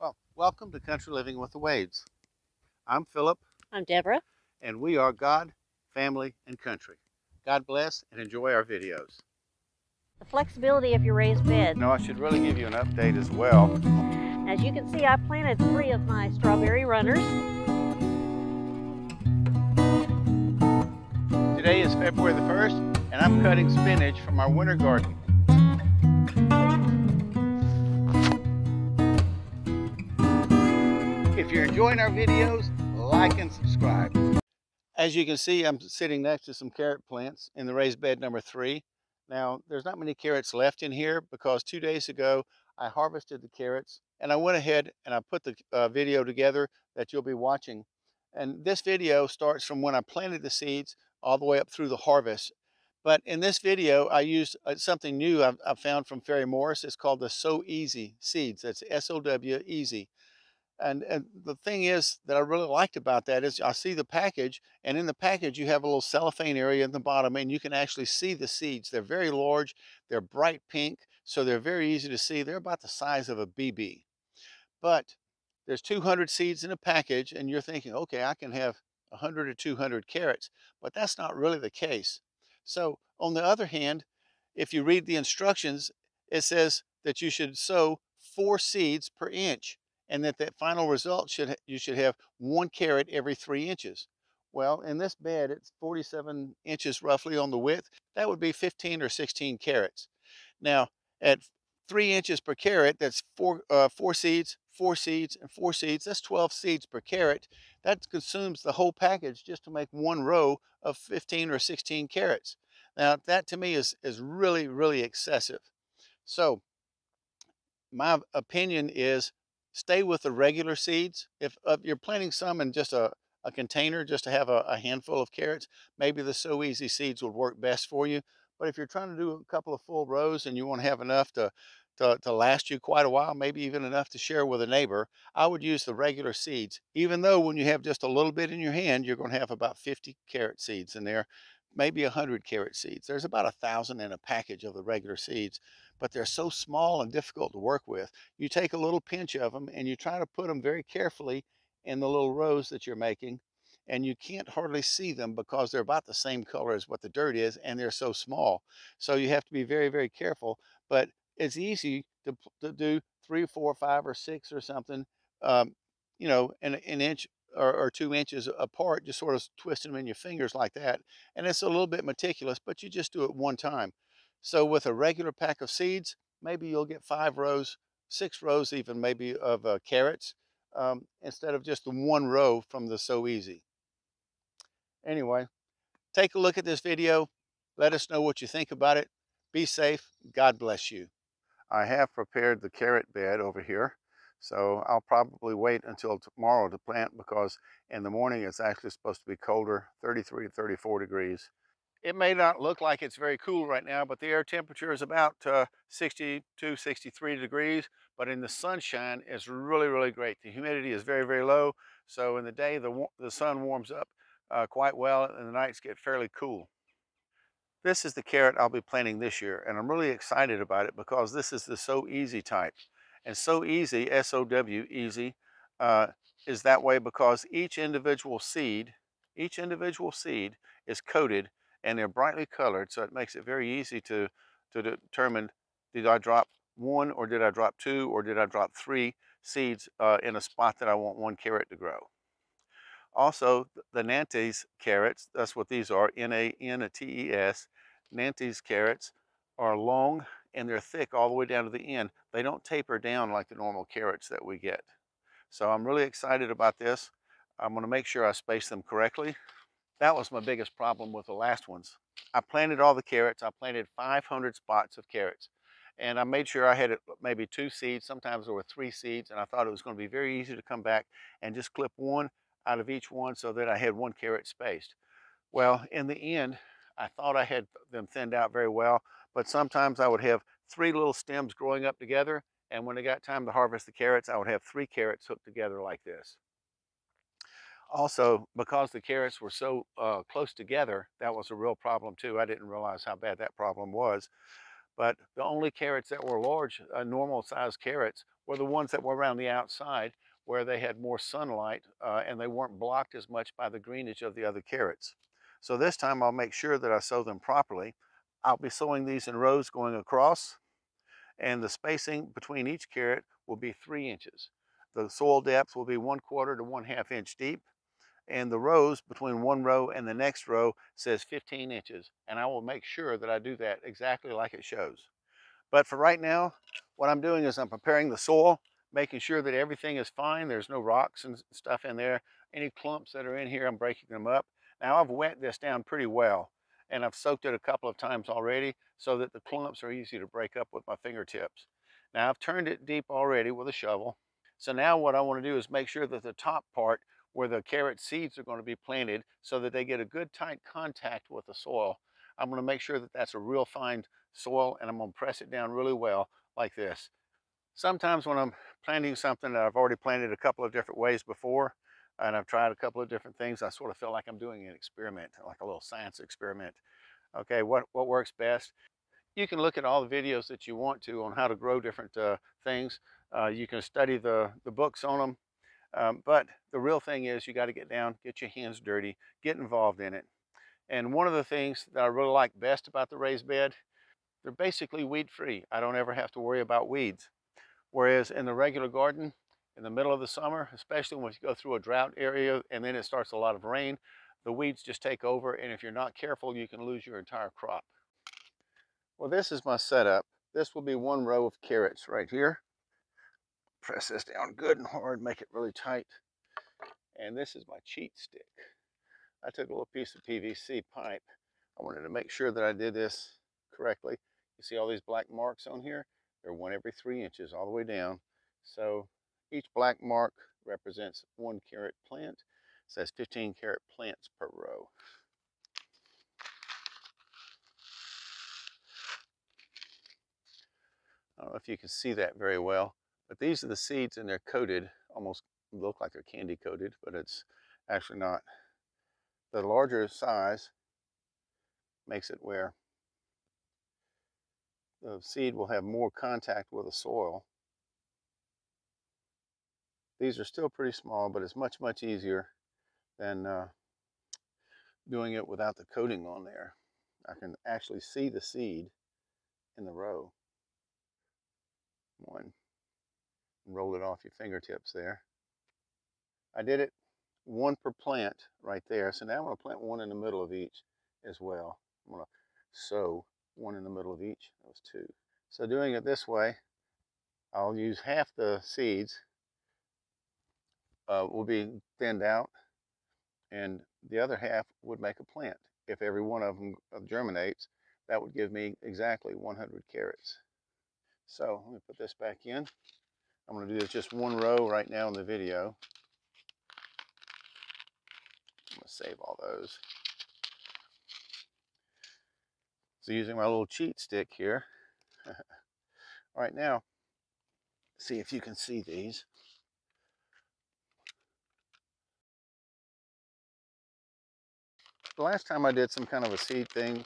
Well, welcome to Country Living with the Wades. I'm Philip, I'm Deborah. and we are God, family, and country. God bless and enjoy our videos. The flexibility of your raised bed. I should really give you an update as well. As you can see, I planted 3 of my strawberry runners. Today is February the 1st, and I'm cutting spinach from our winter garden. If you're enjoying our videos, like and subscribe. As you can see, I'm sitting next to some carrot plants in the raised bed number 3. Now, there's not many carrots left in here because 2 days ago I harvested the carrots and I went ahead and I put the video together that you'll be watching. And this video starts from when I planted the seeds all the way up through the harvest. But in this video, I used something new I've found from Ferry Morse. It's called the So Easy seeds. That's S-O-W, easy. And the thing is that I really liked about that is I see the package, and in the package you have a little cellophane area in the bottom, and you can actually see the seeds. They're very large, they're bright pink, so they're very easy to see. They're about the size of a BB. But there's 200 seeds in a package, and you're thinking, okay, I can have 100 or 200 carrots, but that's not really the case. So on the other hand, if you read the instructions, it says that you should sow 4 seeds per inch, and that final result you should have 1 carrot every 3 inches. Well, in this bed, it's 47 inches roughly on the width. That would be 15 or 16 carrots. Now, at 3 inches per carrot, that's 4 seeds, 4 seeds, and 4 seeds. That's 12 seeds per carrot. That consumes the whole package just to make 1 row of 15 or 16 carrots. Now, that to me is really, really excessive. So my opinion is stay with the regular seeds. If you're planting some in just a container just to have a handful of carrots, maybe the So Easy seeds would work best for you. But if you're trying to do a couple of full rows and you want to have enough to last you quite a while, maybe even enough to share with a neighbor, I would use the regular seeds. Even though when you have just a little bit in your hand, you're going to have about 50 carrot seeds in there, maybe 100 carrot seeds. There's about 1,000 in a package of the regular seeds, but they're so small and difficult to work with. You take a little pinch of them and you try to put them very carefully in the little rows that you're making, and you can't hardly see them because they're about the same color as what the dirt is, and they're so small. So you have to be very, very careful. But it's easy to do 3, 4, 5, or 6 or something, um, an inch or 2 inches apart, just sort of twisting them in your fingers like that. And it's a little bit meticulous, but you just do it one time. So with a regular pack of seeds, maybe you'll get 5 rows, 6 rows even maybe of carrots, instead of just the 1 row from the So Easy. Anyway, take a look at this video. Let us know what you think about it. Be safe. God bless you. I have prepared the carrot bed over here. So I'll probably wait until tomorrow to plant because in the morning it's actually supposed to be colder, 33 to 34 degrees. It may not look like it's very cool right now, but the air temperature is about 62, 63 degrees. But in the sunshine, it's really, really great. The humidity is very, very low. So in the day, the sun warms up quite well, and the nights get fairly cool. This is the carrot I'll be planting this year, and I'm really excited about it because this is the So Easy type. And So Easy, S-O-W, easy, is that way because each individual seed is coated and they're brightly colored, so it makes it very easy to determine, did I drop 1 or did I drop 2 or did I drop 3 seeds in a spot that I want 1 carrot to grow. Also, the Nantes carrots, that's what these are, N-A-N-T-E-S. Nantes carrots are long and they're thick all the way down to the end. They don't taper down like the normal carrots that we get. So I'm really excited about this. I'm going to make sure I space them correctly. That was my biggest problem with the last ones. I planted all the carrots. I planted 500 spots of carrots. And I made sure I had maybe 2 seeds, sometimes there were 3 seeds, and I thought it was going to be very easy to come back and just clip 1 out of each one so that I had 1 carrot spaced. Well, in the end, I thought I had them thinned out very well, but sometimes I would have 3 little stems growing up together, and when it got time to harvest the carrots, I would have 3 carrots hooked together like this. Also, because the carrots were so close together, that was a real problem too. I didn't realize how bad that problem was. But the only carrots that were large, normal sized carrots, were the ones that were around the outside where they had more sunlight and they weren't blocked as much by the greenage of the other carrots. So this time I'll make sure that I sow them properly. I'll be sowing these in rows going across, and the spacing between each carrot will be 3 inches. The soil depth will be 1/4 to 1/2 inch deep, and the rows between one row and the next row says 15 inches. And I will make sure that I do that exactly like it shows. But for right now, what I'm doing is I'm preparing the soil, making sure that everything is fine. There's no rocks and stuff in there. Any clumps that are in here, I'm breaking them up. Now I've wet this down pretty well, and I've soaked it a couple of times already so that the clumps are easy to break up with my fingertips. Now I've turned it deep already with a shovel. So now what I want to do is make sure that the top part where the carrot seeds are going to be planted so that they get a good tight contact with the soil. I'm going to make sure that that's a real fine soil, and I'm going to press it down really well like this. Sometimes when I'm planting something that I've already planted a couple of different ways before, and I've tried a couple of different things, I sort of feel like I'm doing an experiment, like a little science experiment. Okay, what works best? You can look at all the videos that you want to on how to grow different things. You can study the books on them. But the real thing is you got to get down, get your hands dirty, get involved in it. And one of the things that I really like best about the raised bed, they're basically weed free. I don't ever have to worry about weeds. Whereas in the regular garden, in the middle of the summer, especially when you go through a drought area and then it starts a lot of rain, the weeds just take over. And if you're not careful, you can lose your entire crop. Well, this is my setup. This will be one row of carrots right here. Press this down good and hard, make it really tight. And this is my cheat stick. I took a little piece of PVC pipe. I wanted to make sure that I did this correctly. You see all these black marks on here? They're 1 every 3 inches all the way down. So each black mark represents 1 carrot plant. It says 15 carrot plants per row. I don't know if you can see that very well, but these are the seeds and they're coated, almost look like they're candy coated, but it's actually not. The larger size makes it where the seed will have more contact with the soil. These are still pretty small, but it's much, much easier than doing it without the coating on there. I can actually see the seed in the row. One, roll it off your fingertips there. I did it 1 per plant right there. So now I'm going to plant 1 in the middle of each as well. I'm going to sow 1 in the middle of each. That was 2. So doing it this way, I'll use half the seeds will be thinned out, and the other half would make a plant. If every one of them germinates, that would give me exactly 100 carrots. So let me put this back in. I'm going to do this just 1 row right now in the video. I'm going to save all those. So using my little cheat stick here. All right, now, see if you can see these. The last time I did some kind of a seed thing,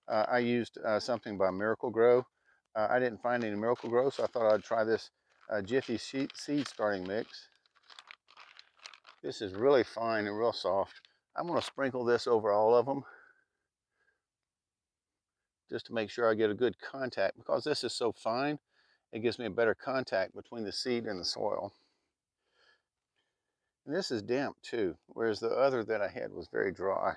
I used something by Miracle Grow. I didn't find any Miracle Grow, so I thought I'd try this Jiffy seed starting mix. This is really fine and real soft. I'm going to sprinkle this over all of them just to make sure I get a good contact. Because this is so fine, it gives me a better contact between the seed and the soil. And this is damp too, whereas the other that I had was very dry.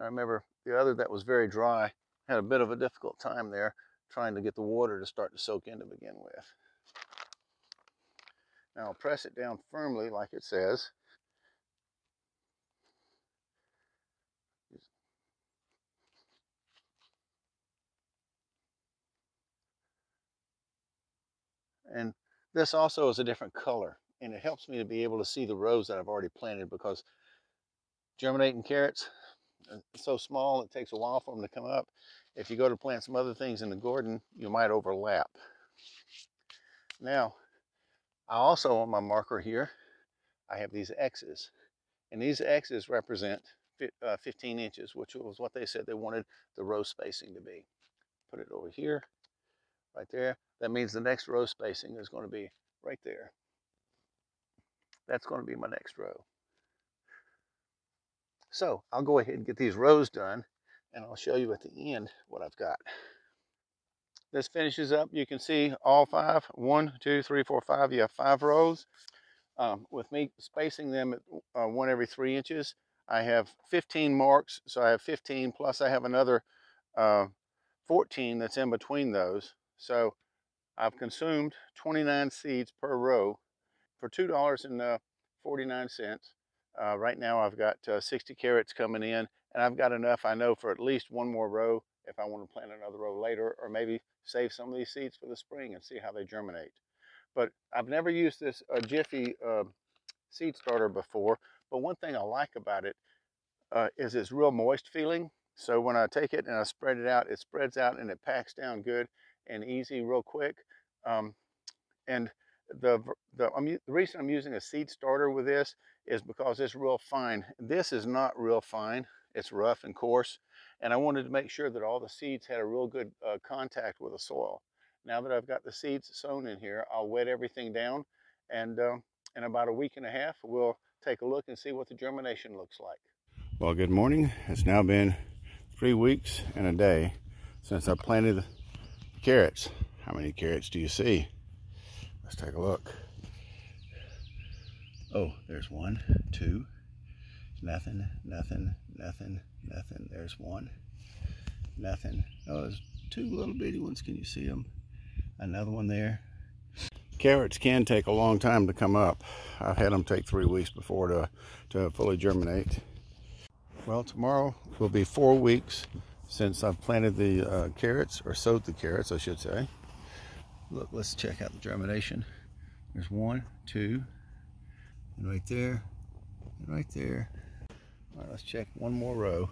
I remember the other that was very dry had a bit of a difficult time there trying to get the water to start to soak in to begin with. Now I'll press it down firmly like it says. And this also is a different color, and it helps me to be able to see the rows that I've already planted, because germinating carrots are so small it takes a while for them to come up. If you go to plant some other things in the garden, you might overlap. Now, I also on my marker here, I have these X's, and these X's represent 15 inches, which was what they said they wanted the row spacing to be. put it over here, right there. That means the next row spacing is going to be right there. That's going to be my next row. So I'll go ahead and get these rows done, and I'll show you at the end what I've got. This finishes up. You can see all 5. 1, 2, 3, 4, 5. You have 5 rows. With me spacing them at 1 every 3 inches, I have 15 marks. So I have 15 plus I have another 14 that's in between those. So I've consumed 29 seeds per row for $2.49. Right now I've got 60 carrots coming in, and I've got enough, I know, for at least one more row if I want to plant another row later, or maybe save some of these seeds for the spring and see how they germinate. But I've never used this Jiffy seed starter before, but one thing I like about it is it's real moist feeling. So when I take it and I spread it out, it spreads out and it packs down good and easy real quick. And the reason I'm using a seed starter with this is because it's real fine. This is not real fine. It's rough and coarse. And I wanted to make sure that all the seeds had a real good contact with the soil. Now that I've got the seeds sown in here, I'll wet everything down, and in about a week and a half, we'll take a look and see what the germination looks like. Well, good morning. It's now been 3 weeks and a day since I planted the carrots. How many carrots do you see? Let's take a look. Oh, there's 1, 2, nothing, nothing, nothing, nothing. There's 1, nothing. Oh, there's 2 little bitty ones. Can you see them? Another one there. Carrots can take a long time to come up. I've had them take 3 weeks before to fully germinate. Well, tomorrow will be 4 weeks since I've planted the carrots, or sowed the carrots, I should say. Look, let's check out the germination. There's 1, 2, and right there, and right there. All right, let's check one more row.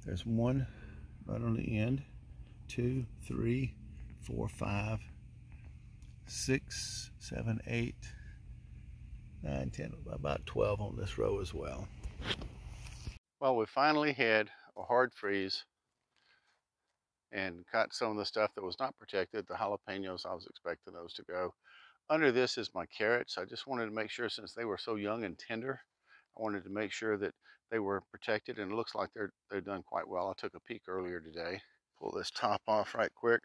There's 1 right on the end, 2, 3, 4, 5, 6, 7, 8, 9, 10, about 12 on this row as well. Well, we finally had a hard freeze and got some of the stuff that was not protected. The jalapenos, I was expecting those to go. Under this is my carrots. I just wanted to make sure, since they were so young and tender, I wanted to make sure that they were protected, and it looks like they're done quite well. I took a peek earlier today. Pull this top off right quick.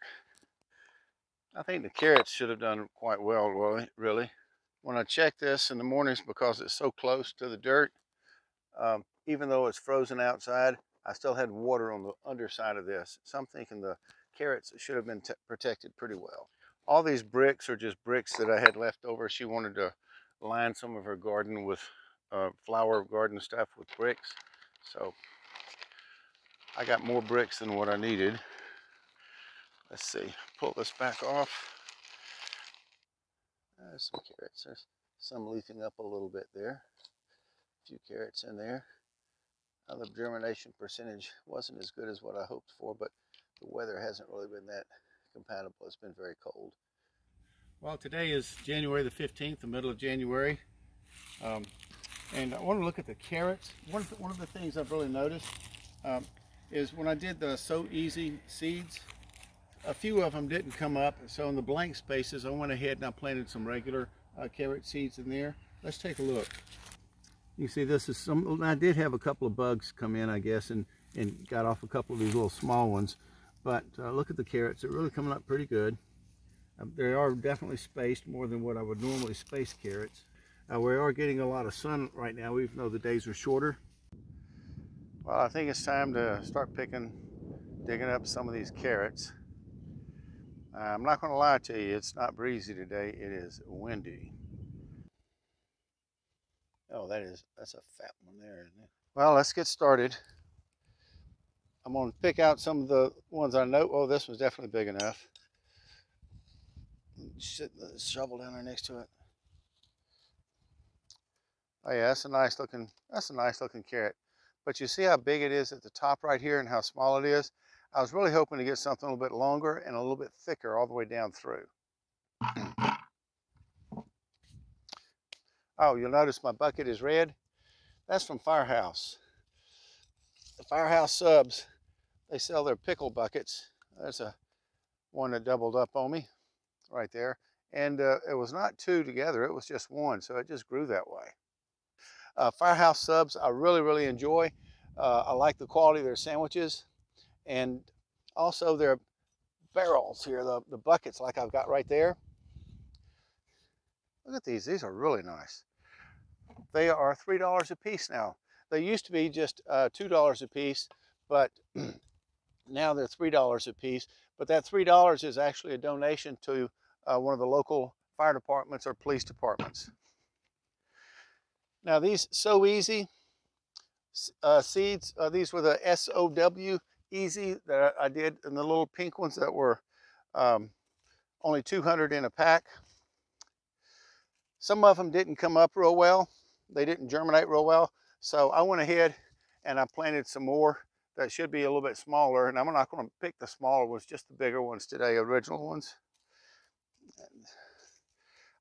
I think the carrots should have done quite well, really. When I check this in the mornings, because it's so close to the dirt, even though it's frozen outside, I still had water on the underside of this. So I'm thinking the carrots should have been protected pretty well. All these bricks are just bricks that I had left over. She wanted to line some of her garden with flower garden stuff with bricks. So I got more bricks than what I needed. Let's see, pull this back off. There's some carrots. There's some leafing up a little bit there. A few carrots in there. The germination percentage wasn't as good as what I hoped for, but the weather hasn't really been that compatible. It's been very cold. Well, today is January the 15th, the middle of January. And I want to look at the carrots. One of the things I've really noticed is when I did the So Easy seeds, a few of them didn't come up. So in the blank spaces, I went ahead and I planted some regular carrot seeds in there. Let's take a look. You see, this is some. I did have a couple of bugs come in, I guess, and got off a couple of these little small ones. But look at the carrots. They're really coming up pretty good. They are definitely spaced more than what I would normally space carrots. We are getting a lot of sun right now, even though the days are shorter. Well, I think it's time to start digging up some of these carrots. I'm not going to lie to you, it's not breezy today. It is windy. Oh, that's a fat one there, isn't it? Well, let's get started. I'm going to pick out some of the ones I know. Oh, this one's definitely big enough. Sit the shovel down there next to it. Oh yeah, that's a nice looking carrot. But you see how big it is at the top right here and how small it is? I was really hoping to get something a little bit longer and a little bit thicker all the way down through. Oh, you'll notice my bucket is red. That's from Firehouse. The Firehouse subs, they sell their pickle buckets There's one that doubled up on me right there. And it was not two together, it was just one, so it just grew that way. Firehouse subs I really enjoy. I like the quality of their sandwiches, and also their barrels here, the buckets like I've got right there. Look at these are really nice. They are $3 a piece now. They used to be just $2 a piece, but now they're $3 a piece. But that $3 is actually a donation to one of the local fire departments or police departments. Now these So Easy seeds, these were the SOW Easy that I did, and the little pink ones that were only 200 in a pack. Some of them didn't come up real well. They didn't germinate real well. So I went ahead and I planted some more that should be a little bit smaller. And I'm not going to pick the smaller ones, just the bigger ones today, original ones. And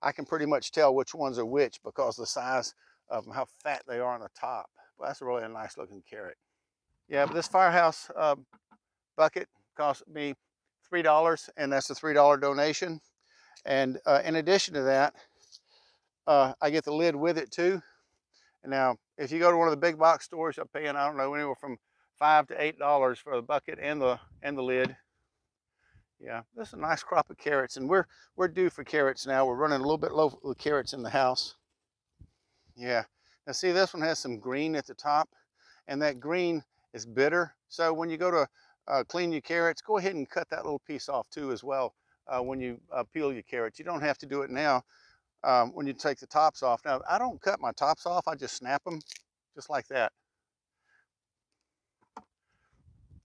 I can pretty much tell which ones are which because of the size of them, how fat they are on the top. But that's really a nice looking carrot. Yeah, but this Firehouse bucket cost me $3, and that's a $3 donation. And in addition to that, I get the lid with it too. And now, if you go to one of the big box stores, you're paying, I don't know, anywhere from $5 to $8 for the bucket and the lid. Yeah, this is a nice crop of carrots, and we're due for carrots now. We're running a little bit low with carrots in the house. Yeah, now see, this one has some green at the top, and that green is bitter. So when you go to clean your carrots, go ahead and cut that little piece off too as well when you peel your carrots. You don't have to do it now. When you take the tops off. Now, I don't cut my tops off, I just snap them, just like that.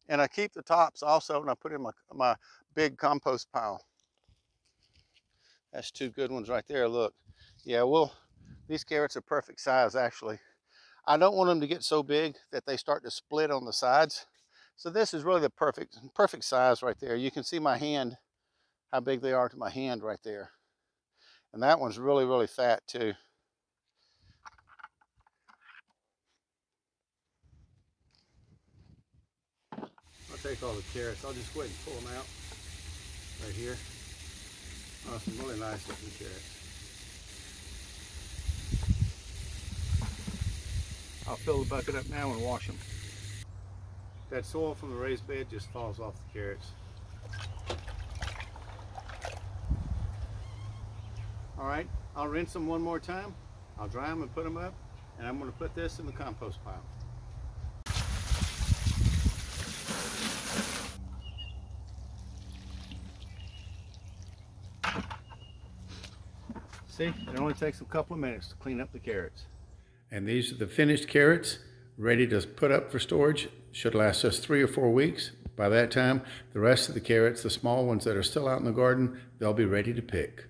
And I keep the tops also, and I put in my big compost pile. That's two good ones right there, look. Yeah, these carrots are perfect size, actually. I don't want them to get so big that they start to split on the sides. So this is really the perfect size right there. You can see my hand, how big they are to my hand right there. And that one's really fat too. I'll take all the carrots. I'll just go ahead and pull them out right here. Oh, some really nice looking carrots. I'll fill the bucket up now and wash them. That soil from the raised bed just falls off the carrots. All right, I'll rinse them one more time. I'll dry them and put them up, and I'm going to put this in the compost pile. See, it only takes a couple of minutes to clean up the carrots. And these are the finished carrots, ready to put up for storage. Should last us 3 or 4 weeks. By that time, the rest of the carrots, the small ones that are still out in the garden, they'll be ready to pick.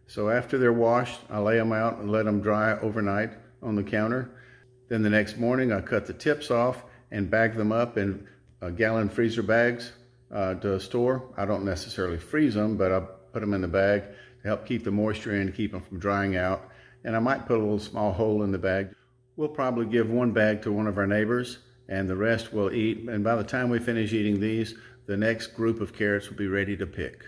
So after they're washed, I lay them out and let them dry overnight on the counter. Then the next morning, I cut the tips off and bag them up in gallon freezer bags to store. I don't necessarily freeze them, but I put them in the bag to help keep the moisture in, to keep them from drying out. And I might put a little small hole in the bag. We'll probably give one bag to one of our neighbors, and the rest we'll eat. And by the time we finish eating these, the next group of carrots will be ready to pick.